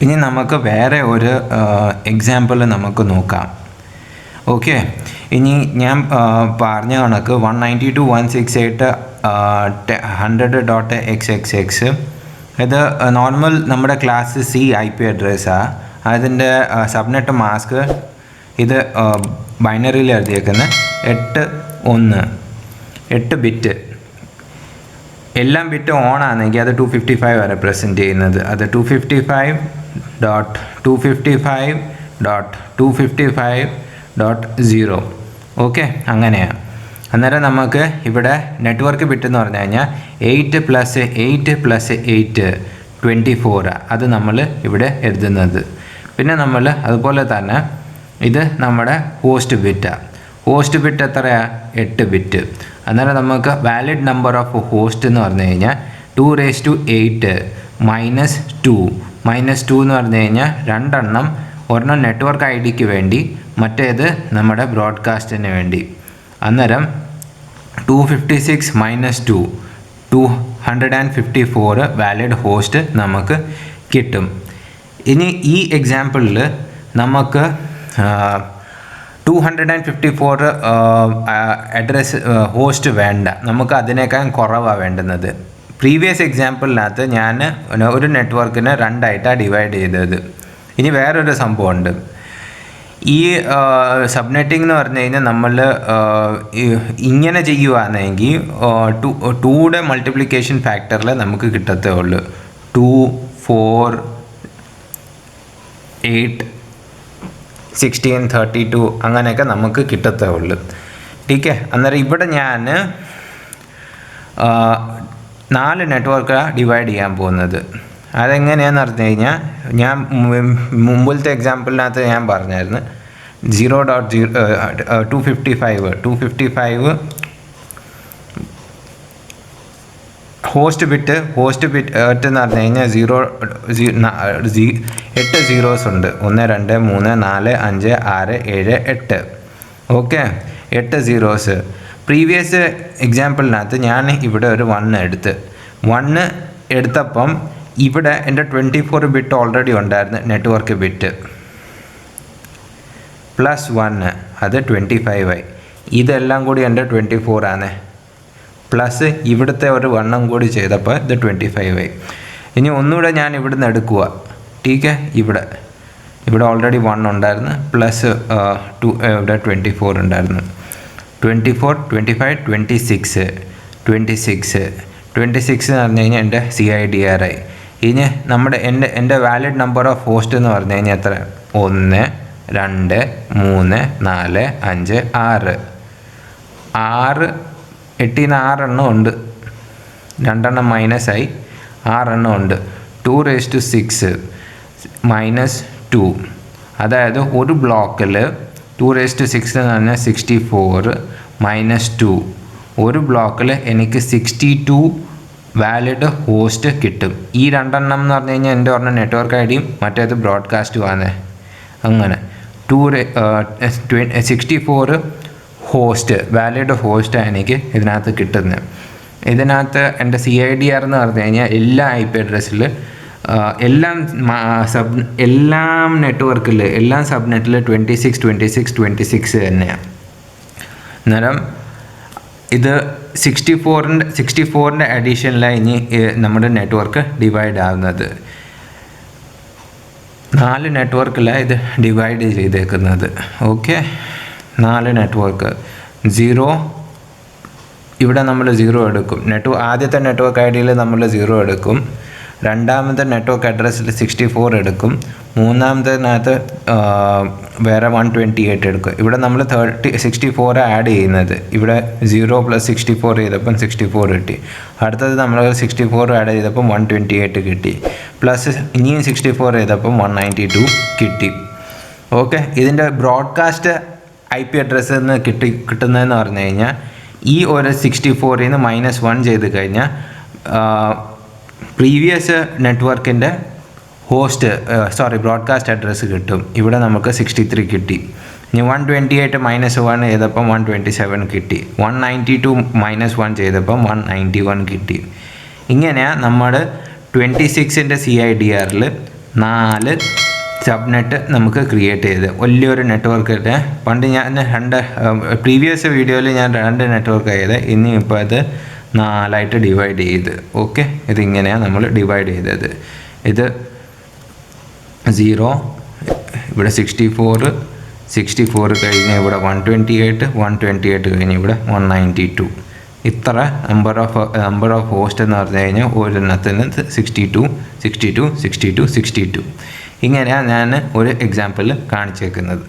ഇനി നമുക്ക് വേറെ ഒരു എക്സാമ്പിൾ നമുക്ക് നോക്കാം. ഓക്കെ, ഇനി ഞാൻ പറഞ്ഞ കണക്ക് 192.168.100.xxx ഇത് നോർമൽ നമ്മുടെ ക്ലാസ് സി IP അഡ്രസ്സാണ്. അതിൻ്റെ സബ്നെറ്റ് മാസ്ക് ഇത് ബൈനറിയിൽ എഴുതിയേക്കുന്നത് 8 ബിറ്റ്. എല്ലാം ബിറ്റ് ഓൺ ആണെങ്കിൽ അത് 255 വരെ പ്രസൻറ്റ് ചെയ്യുന്നത്. അത് 255.255.255.0. ഓക്കെ, അങ്ങനെയാണ്. അന്നേരം നമുക്ക് ഇവിടെ നെറ്റ്വർക്ക് ബിറ്റ് എന്ന് പറഞ്ഞു കഴിഞ്ഞാൽ 8 + 8 + 8 24. അത് നമ്മൾ ഇവിടെ എഴുതുന്നത്. പിന്നെ നമ്മൾ അതുപോലെ തന്നെ ഇത് നമ്മുടെ ഹോസ്റ്റ് ബിറ്റാണ്. ഹോസ്റ്റ് ബിറ്റ് എത്രയാണ്? 8 ബിറ്റ്. അന്നേരം നമുക്ക് വാലിഡ് നമ്പർ ഓഫ് ഹോസ്റ്റ് എന്ന് പറഞ്ഞു കഴിഞ്ഞാൽ 2⁸ -2 എന്ന് പറഞ്ഞു കഴിഞ്ഞാൽ രണ്ടെണ്ണം, ഒരെണ്ണം നെറ്റ്വർക്ക് ID വേണ്ടി, മറ്റേത് നമ്മുടെ ബ്രോഡ്കാസ്റ്റിന് വേണ്ടി. അന്നേരം 256 - 2 254 വാലിഡ് ഹോസ്റ്റ് നമുക്ക് കിട്ടും. ഇനി ഈ എക്സാമ്പിളിൽ നമുക്ക് 254 അഡ്രസ് ഹോസ്റ്റ് വേണ്ട, നമുക്ക് അതിനേക്കാൾ കുറവാണ് വേണ്ടുന്നത്. പ്രീവിയസ് എക്സാമ്പിളിനകത്ത് ഞാൻ ഒരു നെറ്റ്വർക്കിനെ 2ആയിട്ടാണ് ഡിവൈഡ് ചെയ്തത്. ഇനി വേറൊരു സംഭവമുണ്ട്. ഈ സബ്നെറ്റിംഗ് എന്ന് പറഞ്ഞു കഴിഞ്ഞാൽ നമ്മൾ ഇങ്ങനെ ചെയ്യുകയാണെങ്കിൽ 2യുടെ മൾട്ടിപ്ലിക്കേഷൻ ഫാക്ടറിൽ നമുക്ക് കിട്ടത്തേ ഉള്ളൂ. 2, 4, 8, 16, 32 അങ്ങനെയൊക്കെ നമുക്ക് കിട്ടത്തേ ഉള്ളൂ. ടീക്കെ, അന്നേരം ഇവിടെ ഞാൻ 4 നെറ്റ്വർക്കാണ് ഡിവൈഡ് ചെയ്യാൻ പോകുന്നത്. അതെങ്ങനെയാണെന്ന് പറഞ്ഞു കഴിഞ്ഞാൽ ഞാൻ മുമ്പിലത്തെ എക്സാമ്പിളിനകത്ത് ഞാൻ പറഞ്ഞായിരുന്നു 255 ഹോസ്റ്റ് ബിറ്റ് എന്ന് പറഞ്ഞു കഴിഞ്ഞാൽ 8 zeros ഉണ്ട്. 1 2 3 4 5 6 7 8. Okay, 8 zeros. പ്രീവിയസ് എക്സാമ്പിളിനകത്ത് ഞാൻ ഇവിടെ ഒരു 1 എടുത്തപ്പം ഇവിടെ എൻ്റെ 24 ബിറ്റ് ഓൾറെഡി ഉണ്ടായിരുന്നു നെറ്റ്വർക്ക് ബിറ്റ്, +1 അത് 25 ആയി. ഇതെല്ലാം കൂടി എൻ്റെ 24 ആണ്, പ്ലസ് ഇവിടുത്തെ ഒരു 1 കൂടി ചെയ്തപ്പോൾ ഇത് 25 ആയി. ഇനി ഒന്നുകൂടെ ഞാൻ ഇവിടുന്ന് എടുക്കുക. ടീക്കെ, ഇവിടെ ഓൾറെഡി 1 ഉണ്ടായിരുന്നു, പ്ലസ് 2 ഇവിടെ 24 ഉണ്ടായിരുന്നു. 24, 25, 26 എന്ന് പറഞ്ഞു കഴിഞ്ഞാൽ എൻ്റെ CIDR ആയി. ഇനി എൻ്റെ വാലിഡ് നമ്പർ ഓഫ് ഹോസ്റ്റ് എന്ന് പറഞ്ഞു കഴിഞ്ഞാൽ എത്ര? 1 2 3 4 5 6 8 6 ഉണ്ട്, 2 മൈനസായി 6 ഉണ്ട്. 2⁻6 -2, അതായത് ഒരു ബ്ലോക്കിൽ 2⁻6 എന്ന് പറഞ്ഞാൽ 64 -2, ഒരു ബ്ലോക്കിൽ എനിക്ക് 62 വാലിഡ് ഹോസ്റ്റ് കിട്ടും. ഈ 2 എന്ന് പറഞ്ഞു കഴിഞ്ഞാൽ എൻ്റെ ഒരെണ്ണം നെറ്റ്വർക്ക് ID മറ്റേത് ബ്രോഡ്കാസ്റ്റുമാണ്. അങ്ങനെ 64 ഹോസ്റ്റ് വാലിഡ് ഹോസ്റ്റാണ് എനിക്ക് ഇതിനകത്ത് കിട്ടുന്നത്. ഇതിനകത്ത് എൻ്റെ CIDR എന്ന് പറഞ്ഞു കഴിഞ്ഞാൽ എല്ലാ IP അഡ്രസ്സിൽ എല്ലാം നെറ്റ്വർക്കിൽ എല്ലാം സബ്നെറ്റിൽ 26 തന്നെയാണ്. അന്നേരം ഇത് 64ൻ്റെ അഡീഷനിലാണ് ഇനി നമ്മുടെ നെറ്റ്വർക്ക് ഡിവൈഡ് ആവുന്നത്. 4 നെറ്റ്വർക്കിലാണ് ഇത് ഡിവൈഡ് ചെയ്തേക്കുന്നത്. Okay, 4 network. 0 ഇവിടെ നമ്മൾ 0 എടുക്കും. ആദ്യത്തെ നെറ്റ്വർക്ക് IDയിൽ നമ്മൾ 0 എടുക്കും. രണ്ടാമത്തെ നെറ്റ്വർക്ക് അഡ്രസ്സിൽ 64 എടുക്കും. മൂന്നാമത്തേനകത്ത് വേറെ 128 എടുക്കും. ഇവിടെ നമ്മൾ 64 ആഡ് ചെയ്യുന്നത്. ഇവിടെ 0 + 64 ചെയ്തപ്പം 64 കിട്ടി. അടുത്തത് നമ്മൾ 64 ആഡ് ചെയ്തപ്പം 128 കിട്ടി. പ്ലസ് ഇനിയും 64 ചെയ്തപ്പം 192 കിട്ടി. ഓക്കെ, ഇതിൻ്റെ ബ്രോഡ്കാസ്റ്റ് IP അഡ്രസ്സിൽ നിന്ന് കിട്ടുന്നതെന്ന് പറഞ്ഞു കഴിഞ്ഞാൽ ഈ ഒരു 64ൽ നിന്ന് -1 ചെയ്ത് കഴിഞ്ഞാൽ പ്രീവിയസ് നെറ്റ്വർക്കിൻ്റെ ബ്രോഡ്കാസ്റ്റ് അഡ്രസ്സ് കിട്ടും. ഇവിടെ നമുക്ക് 63 കിട്ടി. ഇനി 128 -1 ചെയ്തപ്പം 127 കിട്ടി. 192 -1 ചെയ്തപ്പം 191 കിട്ടി. ഇങ്ങനെയാണ് നമ്മൾ 26ൻ്റെ CIDRൽ 4 സബ്നെറ്റ് നമുക്ക് ക്രിയേറ്റ് ചെയ്ത് വലിയൊരു നെറ്റ്വർക്കിൻ്റെ പണ്ട് ഞാൻ പ്രീവിയസ് വീഡിയോയിൽ ഞാൻ 2 നെറ്റ്വർക്ക് ചെയ്ത് ഇനി ഇപ്പോൾ അത് 4 ഡിവൈഡ് ചെയ്ത്. ഓക്കെ, ഇതിങ്ങനെയാണ് നമ്മൾ ഡിവൈഡ് ചെയ്തത്. ഇത് 0, ഇവിടെ 64 കഴിഞ്ഞ് ഇവിടെ 128 കഴിഞ്ഞ് ഇവിടെ 192. ഇത്ര നമ്പർ ഓഫ് ഹോസ്റ്റ് എന്ന് പറഞ്ഞു കഴിഞ്ഞാൽ ഒരെണ്ണത്തിന് 62. ഇങ്ങനെയാണ് ഞാൻ ഒരു എക്സാമ്പിൾ കാണിച്ചേക്കുന്നത്.